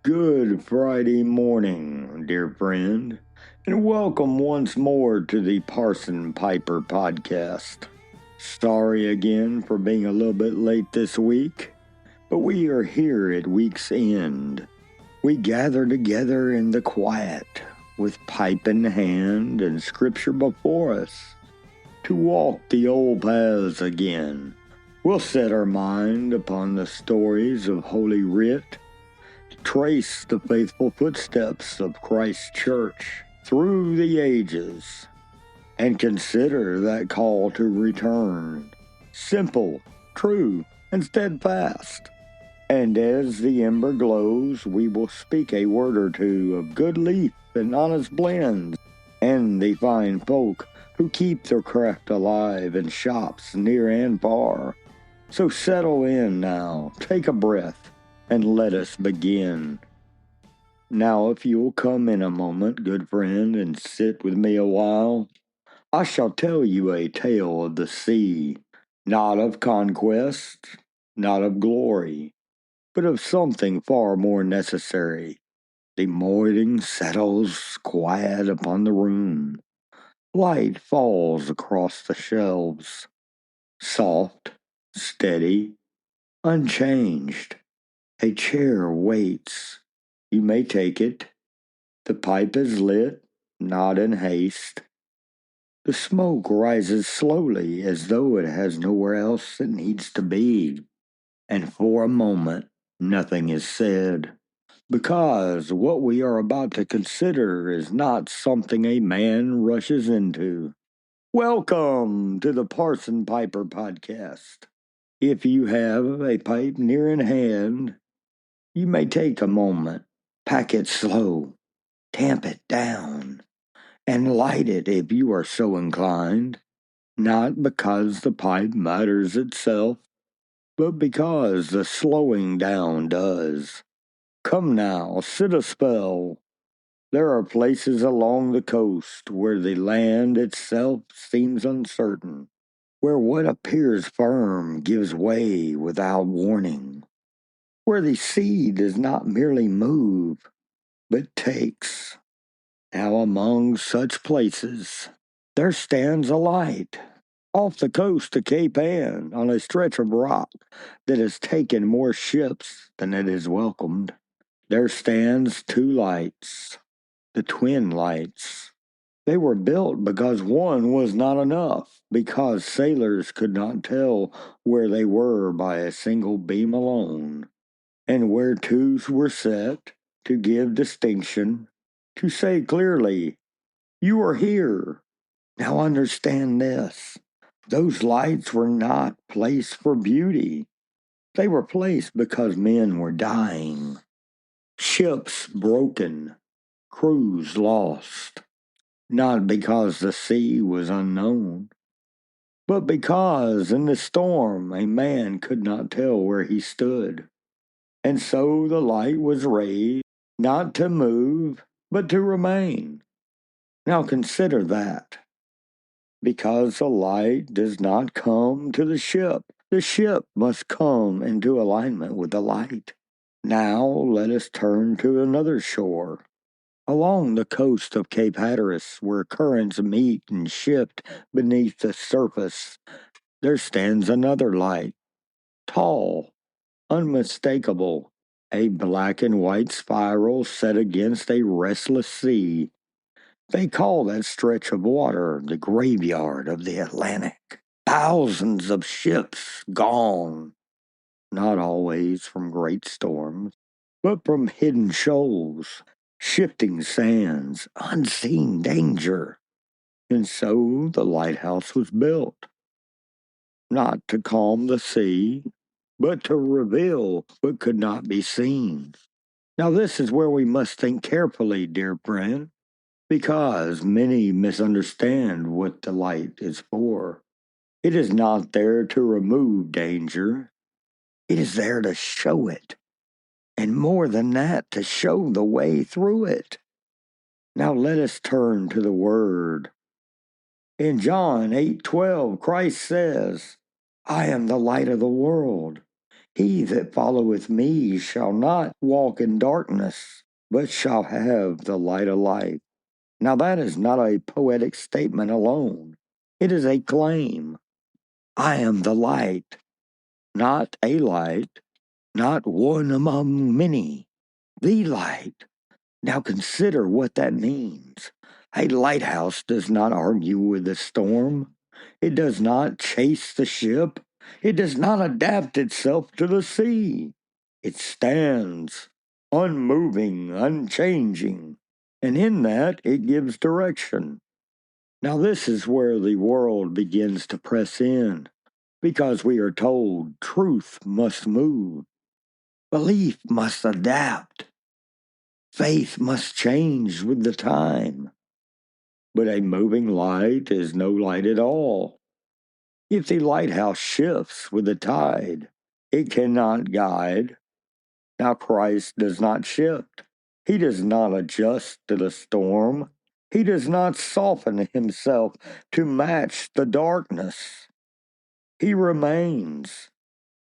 Good Friday morning, dear friend, and welcome once more to the Parson Piper podcast. Sorry again for being a little bit late this week, but we are here at week's end. We gather together in the quiet, with pipe in hand and scripture before us, to walk the old paths again. We'll set our mind upon the stories of Holy Writ, trace the faithful footsteps of Christ's church through the ages, and consider that call to return, simple, true, and steadfast. And as the ember glows, we will speak a word or two of good leaf and honest blends, and the fine folk who keep their craft alive in shops near and far. So settle in now, take a breath, and let us begin. Now, if you'll come in a moment, good friend, and sit with me a while, I shall tell you a tale of the sea, not of conquest, not of glory, but of something far more necessary. The morning settles quiet upon the room. Light falls across the shelves, soft, steady, unchanged. A chair waits. You may take it. The pipe is lit, not in haste. The smoke rises slowly as though it has nowhere else it needs to be. And for a moment, nothing is said. Because what we are about to consider is not something a man rushes into. Welcome to the Parson Piper podcast. If you have a pipe near in hand, you may take a moment, pack it slow, tamp it down, and light it if you are so inclined, not because the pipe matters itself, but because the slowing down does. Come now, sit a spell. There are places along the coast where the land itself seems uncertain, where what appears firm gives way without warning, where the sea does not merely move, but takes. Now, among such places, there stands a light, off the coast of Cape Ann, on a stretch of rock that has taken more ships than it has welcomed. There stands two lights, the twin lights. They were built because one was not enough, because sailors could not tell where they were by a single beam alone, and where twos were set to give distinction, to say clearly, "You are here." Now understand this. Those lights were not placed for beauty. They were placed because men were dying. Ships broken, crews lost. Not because the sea was unknown, but because in the storm a man could not tell where he stood. And so the light was raised, not to move, but to remain. Now consider that. Because the light does not come to the ship must come into alignment with the light. Now let us turn to another shore. Along the coast of Cape Hatteras, where currents meet and shift beneath the surface, there stands another light, tall, unmistakable, a black and white spiral set against a restless sea. They call that stretch of water the graveyard of the Atlantic. Thousands of ships gone, not always from great storms, but from hidden shoals, shifting sands, unseen danger. And so the lighthouse was built, not to calm the sea, but to reveal what could not be seen. Now, this is where we must think carefully, dear friend, because many misunderstand what the light is for. It is not there to remove danger, it is there to show it, and more than that, to show the way through it. Now let us turn to the Word. In John 8:12, Christ says, "I am the light of the world. He that followeth me shall not walk in darkness, but shall have the light of life. Now that is not a poetic statement alone. It is a claim. I am the light, not a light, not one among many, the light. Now consider what that means. A lighthouse does not argue with the storm. It does not chase the ship. It does not adapt itself to the sea. It stands, unmoving, unchanging, and in that it gives direction. Now, this is where the world begins to press in, because we are told truth must move, belief must adapt, faith must change with the time. But a moving light is no light at all. If the lighthouse shifts with the tide, it cannot guide. Now, Christ does not shift. He does not adjust to the storm. He does not soften himself to match the darkness. He remains.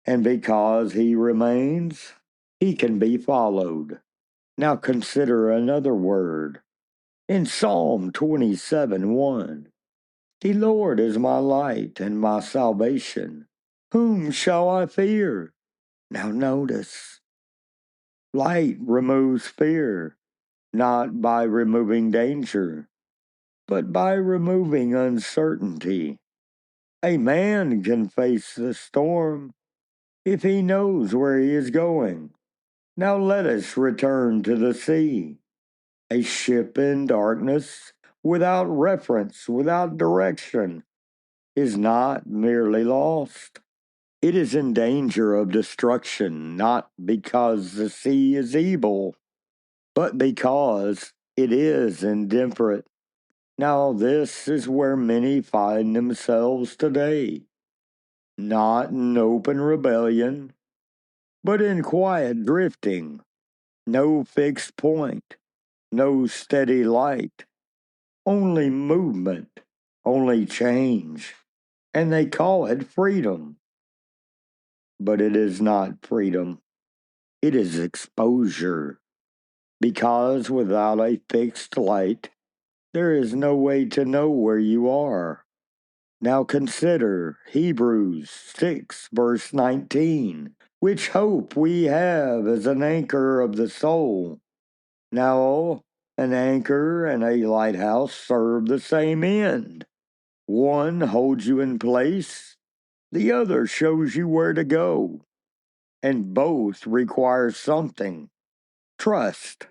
And because he remains, he can be followed. Now consider another word. In Psalm 27:1, the Lord is my light and my salvation. Whom shall I fear? Now notice, light removes fear, not by removing danger, but by removing uncertainty. A man can face the storm if he knows where he is going. Now let us return to the sea. A ship in darkness, without reference, without direction, is not merely lost. It is in danger of destruction, not because the sea is evil, but because it is indifferent. Now, this is where many find themselves today, not in open rebellion, but in quiet drifting, no fixed point, no steady light, only movement, only change, and they call it freedom. But it is not freedom, it is exposure, because without a fixed light, there is no way to know where you are. Now consider Hebrews 6, verse 19, which hope we have as an anchor of the soul. Now, an anchor and a lighthouse serve the same end. One holds you in place, the other shows you where to go, and both require something: trust.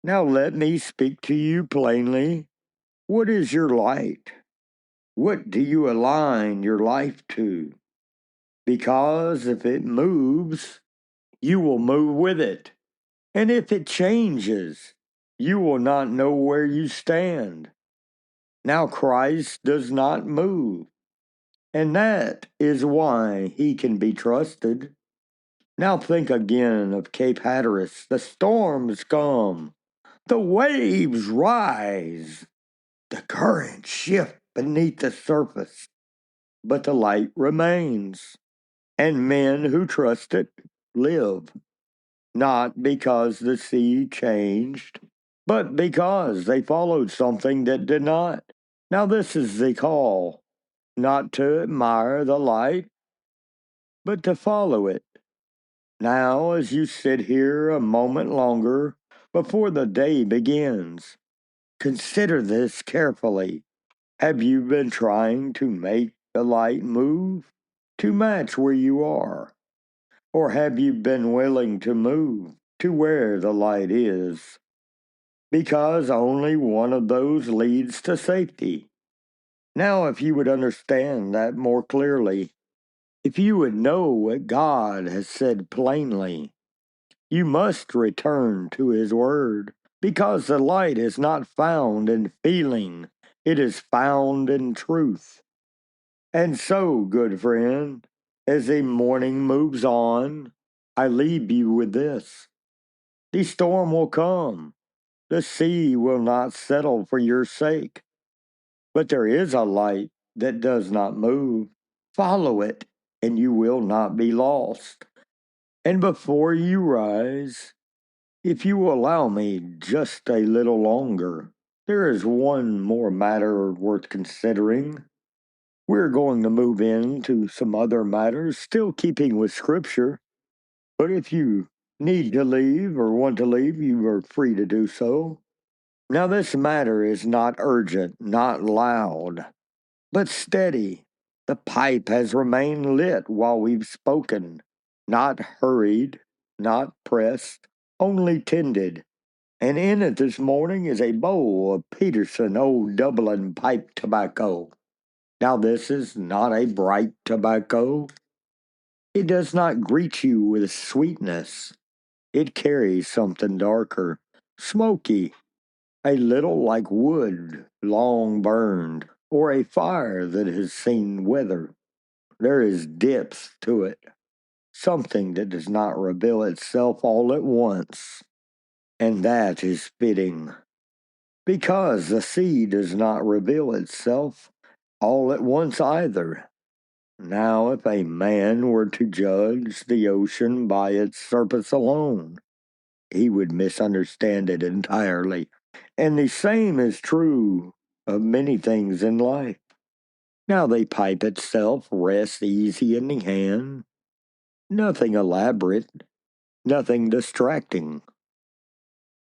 Now let me speak to you plainly. What is your light? What do you align your life to? Because if it moves, you will move with it. And if it changes, you will not know where you stand. Now Christ does not move, and that is why he can be trusted. Now think again of Cape Hatteras. The storms come, the waves rise, the currents shift beneath the surface, but the light remains, and men who trust it live, not because the sea changed, but because they followed something that did not. Now this is the call, not to admire the light, but to follow it. Now, as you sit here a moment longer before the day begins, consider this carefully. Have you been trying to make the light move to match where you are? Or have you been willing to move to where the light is? Because only one of those leads to safety. Now, if you would understand that more clearly, if you would know what God has said plainly, you must return to His Word, because the light is not found in feeling, it is found in truth. And so, good friend, as the morning moves on, I leave you with this. The storm will come, the sea will not settle for your sake, but there is a light that does not move. Follow it, and you will not be lost. And before you rise, if you will allow me just a little longer, there is one more matter worth considering. We're going to move into some other matters, still keeping with Scripture, but if you need to leave or want to leave, you are free to do so. Now, this matter is not urgent, not loud, but steady. The pipe has remained lit while we've spoken, not hurried, not pressed, only tended. And in it this morning is a bowl of Peterson Old Dublin pipe tobacco. Now, this is not a bright tobacco. It does not greet you with sweetness. It carries something darker, smoky, a little like wood long burned, or a fire that has seen weather. There is depth to it, something that does not reveal itself all at once, and that is fitting, because the sea does not reveal itself all at once either. Now, if a man were to judge the ocean by its surface alone, he would misunderstand it entirely. And the same is true of many things in life. Now, the pipe itself rests easy in the hand, nothing elaborate, nothing distracting.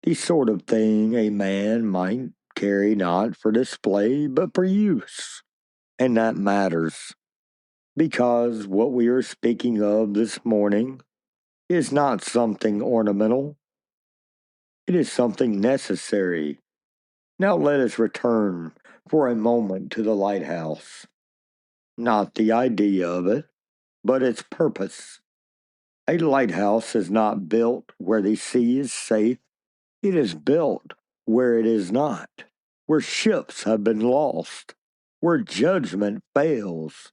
The sort of thing a man might carry not for display, but for use. And that matters, because what we are speaking of this morning is not something ornamental, it is something necessary. Now let us return for a moment to the lighthouse. Not the idea of it, but its purpose. A lighthouse is not built where the sea is safe. It is built where it is not, where ships have been lost, where judgment fails,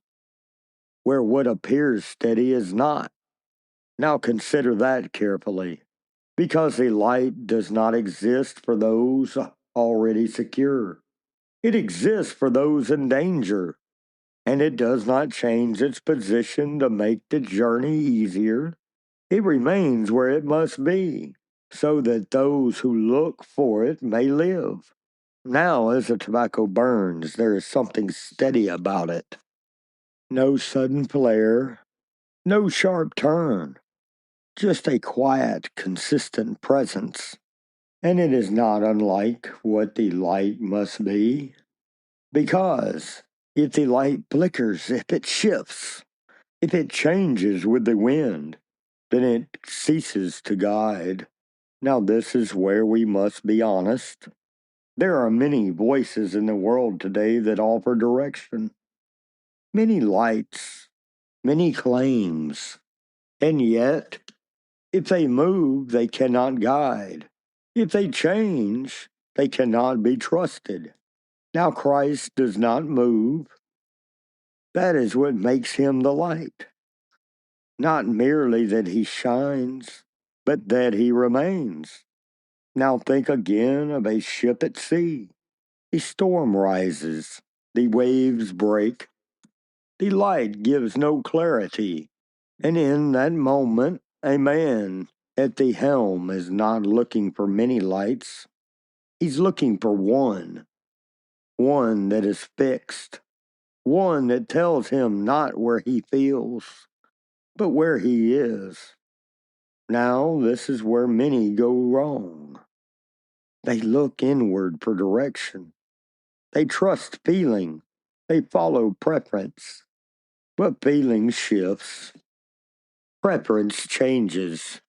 where what appears steady is not. Now consider that carefully, because the light does not exist for those already secure. It exists for those in danger, and it does not change its position to make the journey easier. It remains where it must be, so that those who look for it may live. Now, as the tobacco burns, there is something steady about it. No sudden flare, no sharp turn, just a quiet, consistent presence. And it is not unlike what the light must be, because if the light flickers, if it shifts, if it changes with the wind, then it ceases to guide. Now, this is where we must be honest. There are many voices in the world today that offer direction, many lights, many claims, and yet, if they move, they cannot guide. If they change, they cannot be trusted. Now, Christ does not move. That is what makes him the light. Not merely that he shines, but that he remains. Now think again of a ship at sea. A storm rises, the waves break, the light gives no clarity, and in that moment a man at the helm is not looking for many lights. He's looking for one that is fixed, one that tells him not where he feels, but where he is. Now, this is where many go wrong. They look inward for direction. They trust feeling. They follow preference. But feeling shifts. Preference changes.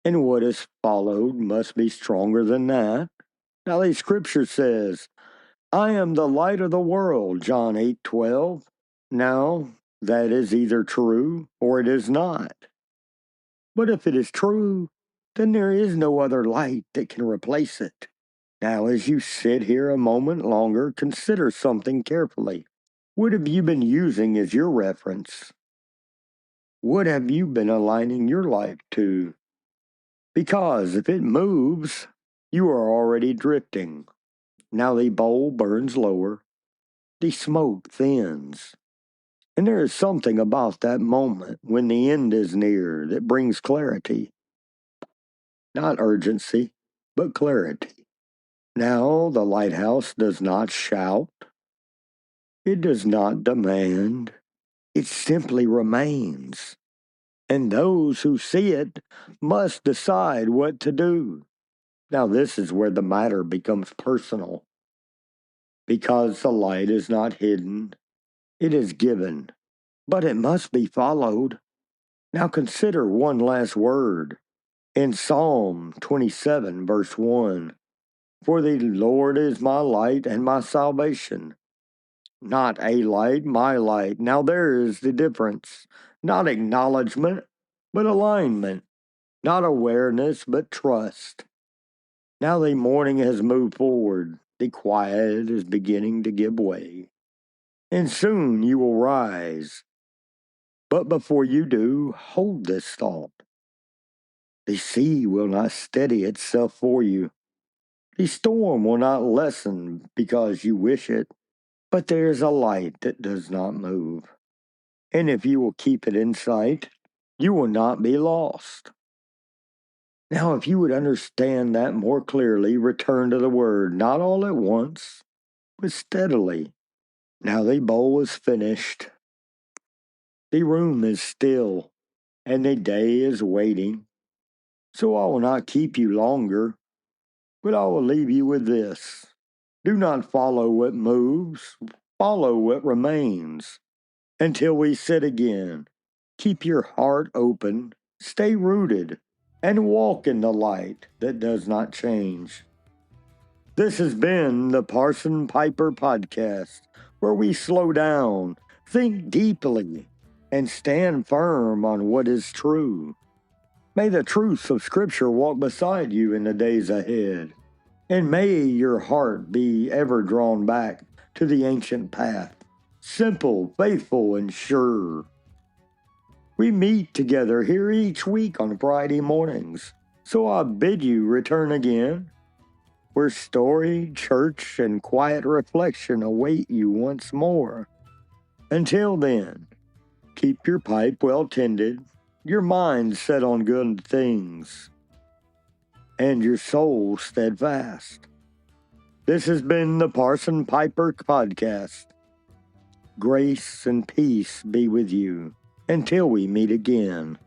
And what is followed must be stronger than that. Now, the scripture says, I am the light of the world, John 8:12. Now, that is either true or it is not. But if it is true, then there is no other light that can replace it. Now, as you sit here a moment longer, consider something carefully. What have you been using as your reference? What have you been aligning your life to? Because if it moves, you are already drifting. Now the bowl burns lower, the smoke thins, And there is something about that moment when the end is near that brings clarity. Not urgency, but clarity. Now the lighthouse does not shout. It does not demand. It simply remains. And those who see it must decide what to do. Now, this is where the matter becomes personal. Because the light is not hidden, it is given, but it must be followed. Now, consider one last word. In Psalm 27, verse 1, "For the Lord is my light and my salvation." Not a light, my light. Now there is the difference. Not acknowledgement, but alignment. Not awareness, but trust. Now the morning has moved forward. The quiet is beginning to give way. And soon you will rise. But before you do, hold this thought. The sea will not steady itself for you. The storm will not lessen because you wish it. But there is a light that does not move. And if you will keep it in sight, you will not be lost. Now, if you would understand that more clearly, return to the Word, not all at once, but steadily. Now the bowl is finished, the room is still, and the day is waiting. So I will not keep you longer, but I will leave you with this. Do not follow what moves, follow what remains. Until we sit again, keep your heart open, stay rooted, and walk in the light that does not change. This has been the Parson Piper Podcast, where we slow down, think deeply, and stand firm on what is true. May the truths of Scripture walk beside you in the days ahead, and may your heart be ever drawn back to the ancient path, simple, faithful, and sure. We meet together here each week on Friday mornings, so I bid you return again, where story, church, and quiet reflection await you once more. Until then, keep your pipe well tended, your mind set on good things, and your soul steadfast. This has been the Parson Piper Podcast. Grace and peace be with you until we meet again.